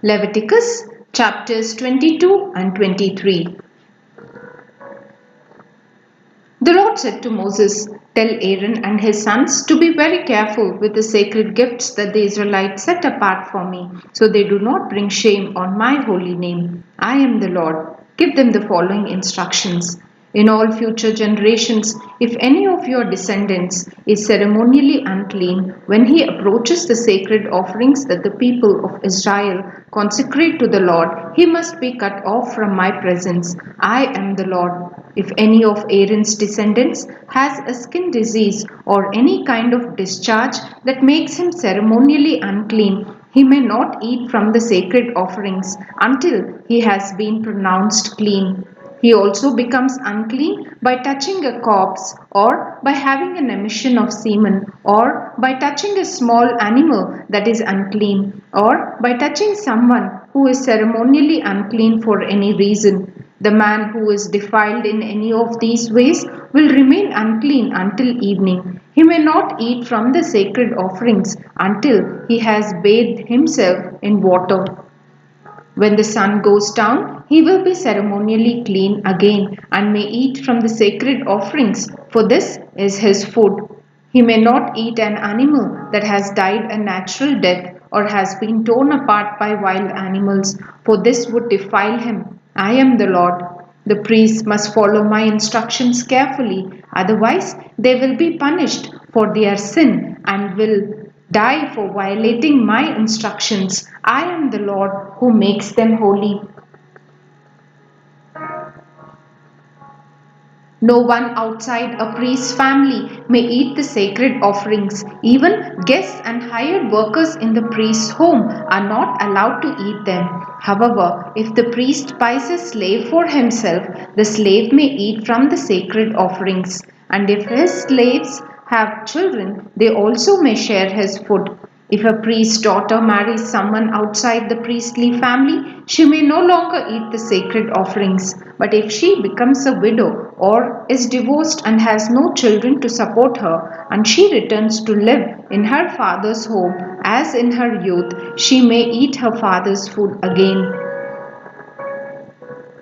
Leviticus chapters 22 and 23. The Lord said to Moses, "Tell Aaron and his sons to be very careful with the sacred gifts that the Israelites set apart for me, so they do not bring shame on my holy name. I am the Lord. Give them the following instructions. In all future generations, if any of your descendants is ceremonially unclean when he approaches the sacred offerings that the people of Israel consecrate to the Lord, he must be cut off from my presence. I am the Lord. If any of Aaron's descendants has a skin disease or any kind of discharge that makes him ceremonially unclean, he may not eat from the sacred offerings until he has been pronounced clean. He also becomes unclean by touching a corpse or by having an emission of semen or by touching a small animal that is unclean or by touching someone who is ceremonially unclean for any reason. The man who is defiled in any of these ways will remain unclean until evening. He may not eat from the sacred offerings until he has bathed himself in water. When the sun goes down, he will be ceremonially clean again and may eat from the sacred offerings, for this is his food. He may not eat an animal that has died a natural death or has been torn apart by wild animals, for this would defile him. I am the Lord. The priests must follow my instructions carefully, otherwise they will be punished for their sin and will die for violating my instructions. I am the Lord who makes them holy. No one outside a priest's family may eat the sacred offerings. Even guests and hired workers in the priest's home are not allowed to eat them. However, if the priest buys a slave for himself, the slave may eat from the sacred offerings. And if his slaves have children, they also may share his food. If a priest's daughter marries someone outside the priestly family, she may no longer eat the sacred offerings. But if she becomes a widow or is divorced and has no children to support her, and she returns to live in her father's home as in her youth, she may eat her father's food again.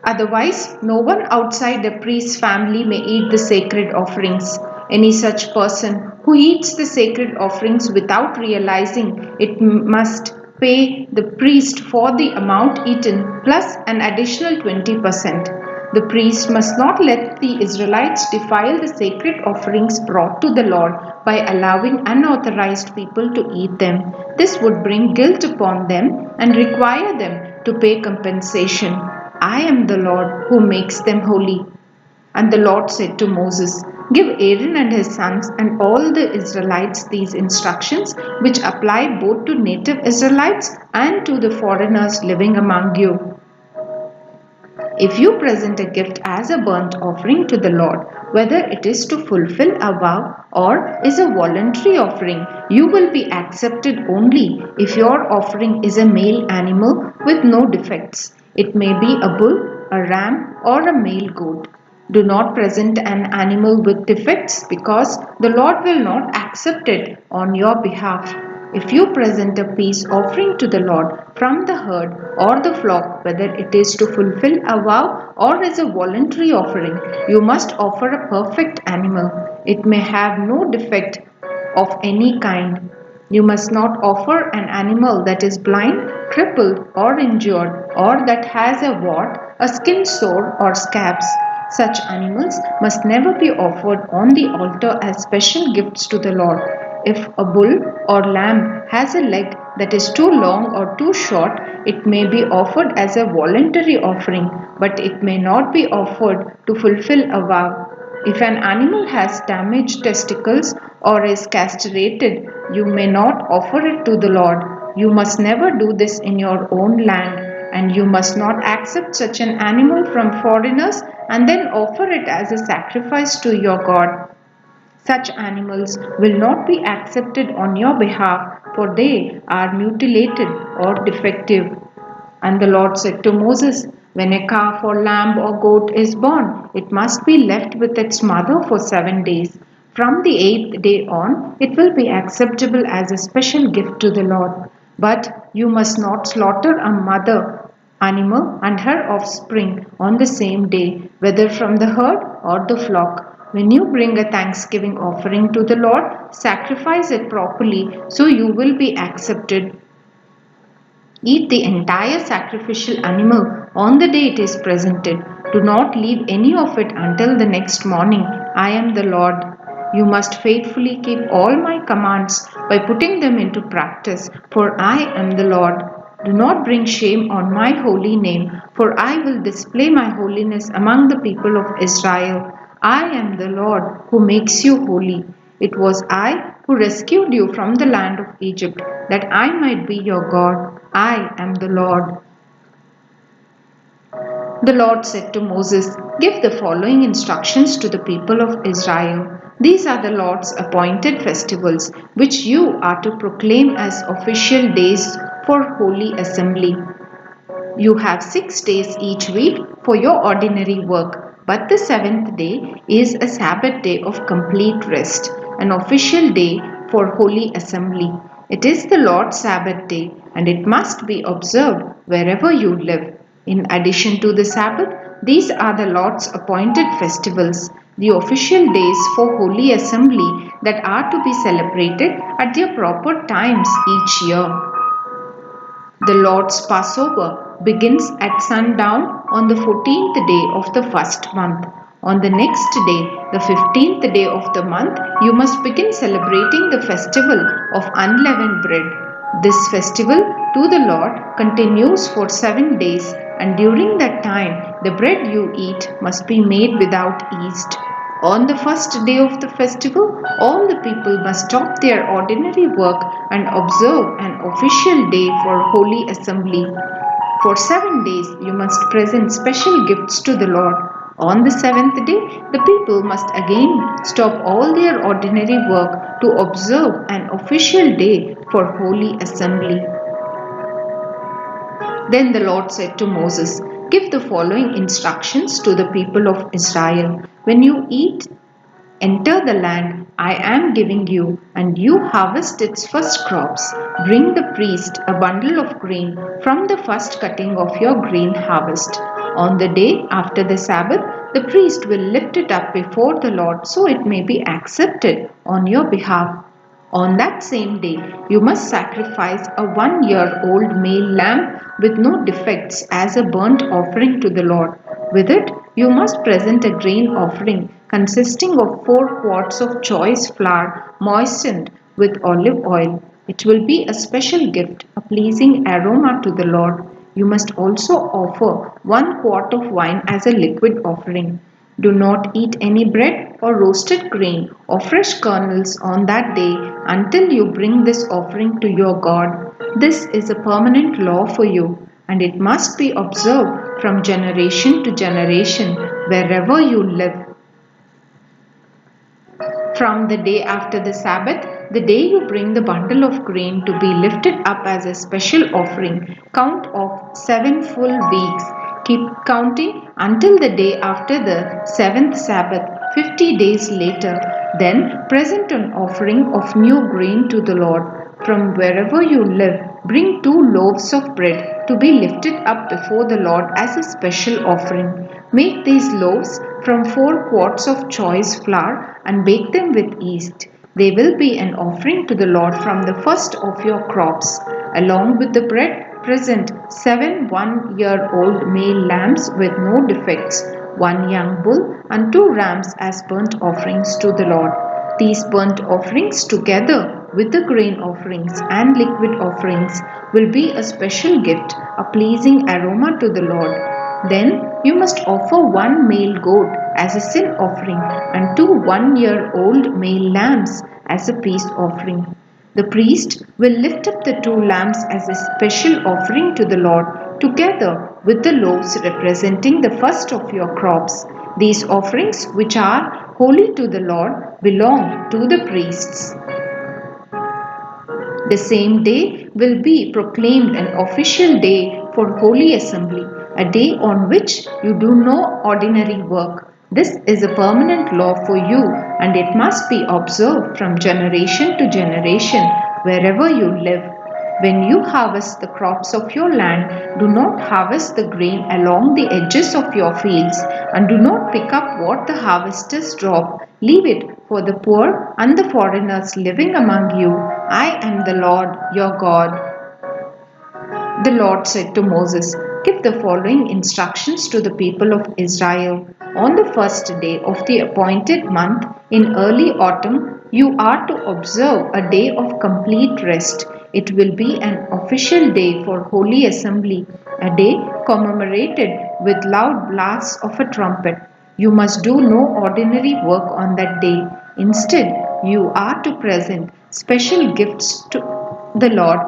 Otherwise, no one outside the priest's family may eat the sacred offerings. Any such person who eats the sacred offerings without realizing it must pay the priest for the amount eaten plus an additional 20%. The priest must not let the Israelites defile the sacred offerings brought to the Lord by allowing unauthorized people to eat them. This would bring guilt upon them and require them to pay compensation. I am the Lord who makes them holy. And the Lord said to Moses, "Give Aaron and his sons and all the Israelites these instructions, which apply both to native Israelites and to the foreigners living among you. If you present a gift as a burnt offering to the Lord, whether it is to fulfill a vow or is a voluntary offering, you will be accepted only if your offering is a male animal with no defects. It may be a bull, a ram, or a male goat. Do not present an animal with defects, because the Lord will not accept it on your behalf. If you present a peace offering to the Lord from the herd or the flock, whether it is to fulfill a vow or as a voluntary offering, you must offer a perfect animal. It may have no defect of any kind. You must not offer an animal that is blind, crippled, or injured, or that has a wart, a skin sore, or scabs. Such animals must never be offered on the altar as special gifts to the Lord. If a bull or lamb has a leg that is too long or too short, it may be offered as a voluntary offering, but it may not be offered to fulfill a vow. If an animal has damaged testicles or is castrated, you may not offer it to the Lord. You must never do this in your own land, and you must not accept such an animal from foreigners and then offer it as a sacrifice to your God. Such animals will not be accepted on your behalf, for they are mutilated or defective. And the Lord said to Moses, "When a calf or lamb or goat is born, it must be left with its mother for 7 days. From the 8th day on, it will be acceptable as a special gift to the Lord. But you must not slaughter a mother animal and her offspring on the same day, whether from the herd or the flock. When you bring a thanksgiving offering to the Lord, sacrifice it properly so you will be accepted. Eat the entire sacrificial animal on the day it is presented. Do not leave any of it until the next morning. I am the Lord. You must faithfully keep all my commands by putting them into practice, for I am the Lord. Do not bring shame on my holy name, for I will display my holiness among the people of Israel. I am the Lord who makes you holy. It was I who rescued you from the land of Egypt, that I might be your God. I am the Lord. The Lord said to Moses, "Give the following instructions to the people of Israel. These are the Lord's appointed festivals, which you are to proclaim as official days for holy assembly. You have 6 days each week for your ordinary work, but the seventh day is a Sabbath day of complete rest, an official day for holy assembly. It is the Lord's Sabbath day, and it must be observed wherever you live. In addition to the Sabbath, these are the Lord's appointed festivals, the official days for holy assembly that are to be celebrated at their proper times each year. The Lord's Passover begins at sundown on the 14th day of the first month. On the next day, the 15th day of the month, you must begin celebrating the festival of unleavened bread. This festival to the Lord continues for 7 days, and during that time, the bread you eat must be made without yeast. On the first day of the festival, all the people must stop their ordinary work and observe an official day for holy assembly. For 7 days, you must present special gifts to the Lord. On the seventh day, the people must again stop all their ordinary work to observe an official day for holy assembly. Then the Lord said to Moses, "Give the following instructions to the people of Israel. When you enter the land I am giving you, and you harvest its first crops, bring the priest a bundle of grain from the first cutting of your grain harvest. On the day after the Sabbath, the priest will lift it up before the Lord so it may be accepted on your behalf. On that same day, you must sacrifice a 1-year-old male lamb with no defects as a burnt offering to the Lord. With it, you must present a grain offering consisting of 4 quarts of choice flour moistened with olive oil. It will be a special gift, a pleasing aroma to the Lord. You must also offer 1 quart of wine as a liquid offering. Do not eat any bread or roasted grain or fresh kernels on that day until you bring this offering to your God. This is a permanent law for you, and it must be observed from generation to generation wherever you live. From the day after the Sabbath, the day you bring the bundle of grain to be lifted up as a special offering, count off 7 full weeks. Keep counting until the day after the 7th Sabbath, 50 days later. Then present an offering of new grain to the Lord. From wherever you live, bring 2 loaves of bread to be lifted up before the Lord as a special offering. Make these loaves from 4 quarts of choice flour and bake them with yeast. They will be an offering to the Lord from the first of your crops. Along with the bread, present 7 1-year-old male lambs with no defects, 1 young bull and 2 rams as burnt offerings to the Lord. These burnt offerings together with the grain offerings and liquid offerings will be a special gift, a pleasing aroma to the Lord. Then you must offer 1 male goat as a sin offering and 2 1-year-old male lambs as a peace offering. The priest will lift up the 2 lambs as a special offering to the Lord, together with the loaves representing the first of your crops. These offerings, which are holy to the Lord, belong to the priests. The same day will be proclaimed an official day for holy assembly, a day on which you do no ordinary work. This is a permanent law for you, and it must be observed from generation to generation wherever you live. When you harvest the crops of your land, do not harvest the grain along the edges of your fields, and do not pick up what the harvesters drop. Leave it for the poor and the foreigners living among you. I am the Lord your God. The Lord said to Moses, "Give the following instructions to the people of Israel. On the first day of the appointed month in early autumn, you are to observe a day of complete rest. It will be an official day for holy assembly, a day commemorated with loud blasts of a trumpet. You must do no ordinary work on that day. Instead, you are to present special gifts to the Lord."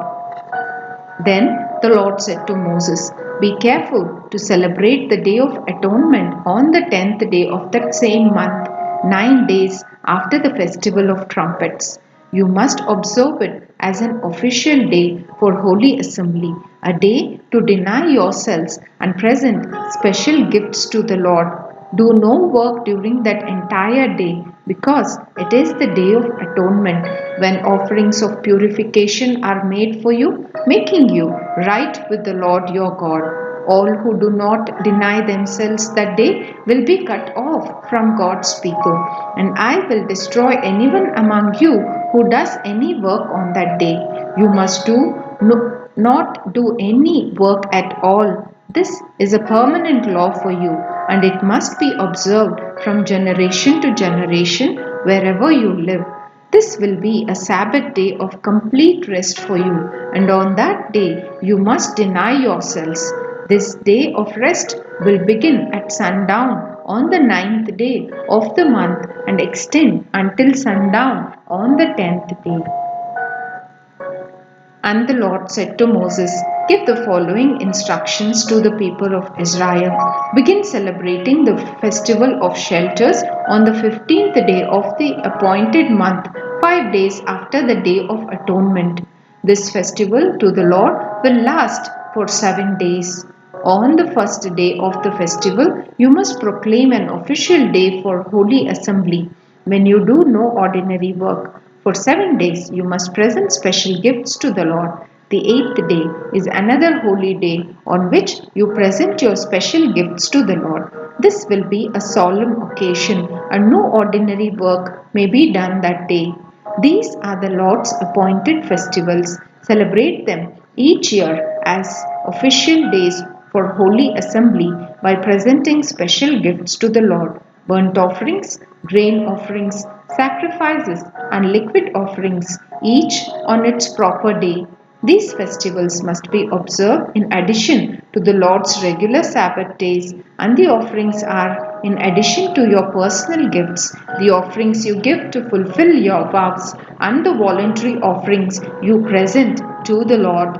Then the Lord said to Moses, "Be careful to celebrate the Day of Atonement on the 10th day of that same month, 9 days after the Festival of Trumpets. You must observe it as an official day for Holy Assembly, a day to deny yourselves and present special gifts to the Lord. Do no work during that entire day, because it is the Day of Atonement, when offerings of purification are made for you, making you right with the Lord your God. All who do not deny themselves that day will be cut off from God's people, and I will destroy anyone among you who does any work on that day. You must not do any work at all. This is a permanent law for you, and it must be observed from generation to generation wherever you live. This will be a Sabbath day of complete rest for you, and on that day you must deny yourselves. This day of rest will begin at sundown on the 9th day of the month and extend until sundown on the 10th day. And the Lord said to Moses, "Give the following instructions to the people of Israel. Begin celebrating the festival of shelters on the 15th day of the appointed month, 5 days after the Day of Atonement. This festival to the Lord will last for 7 days. On the first day of the festival, you must proclaim an official day for holy assembly, when you do no ordinary work. For 7 days you must present special gifts to the Lord. The 8th day is another holy day on which you present your special gifts to the Lord. This will be a solemn occasion, and no ordinary work may be done that day. These are the Lord's appointed festivals. Celebrate them each year as official days for holy assembly by presenting special gifts to the Lord: burnt offerings, grain offerings, sacrifices, and liquid offerings, each on its proper day. These festivals must be observed in addition to the Lord's regular Sabbath days, and the offerings are in addition to your personal gifts, the offerings you give to fulfill your vows, and the voluntary offerings you present to the Lord.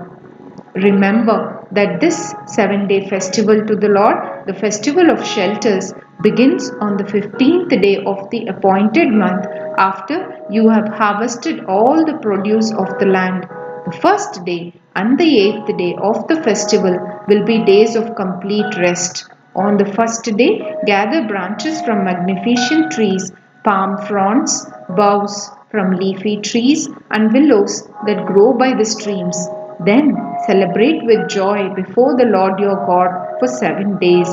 Remember that this 7-day festival to the Lord, the festival of shelters, begins on the 15th day of the appointed month after you have harvested all the produce of the land. The first day and the 8th day of the festival will be days of complete rest. On the first day, gather branches from magnificent trees, palm fronds, boughs from leafy trees, and willows that grow by the streams. Then celebrate with joy before the Lord your God for 7 days.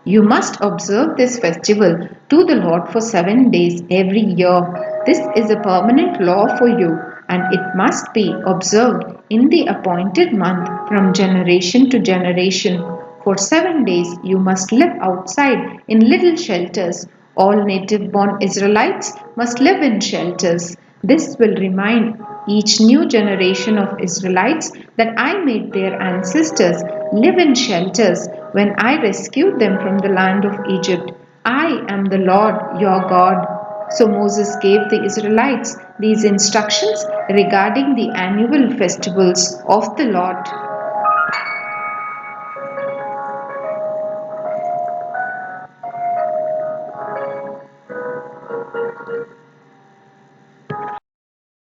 You must observe this festival to the Lord for 7 days every year. This is a permanent law for you, and it must be observed in the appointed month from generation to generation. For 7 days you must live outside in little shelters. All native born Israelites must live in shelters. This will remind each new generation of Israelites that I made their ancestors live in shelters when I rescued them from the land of Egypt. I am the Lord your God." So Moses gave the Israelites these instructions regarding the annual festivals of the Lord.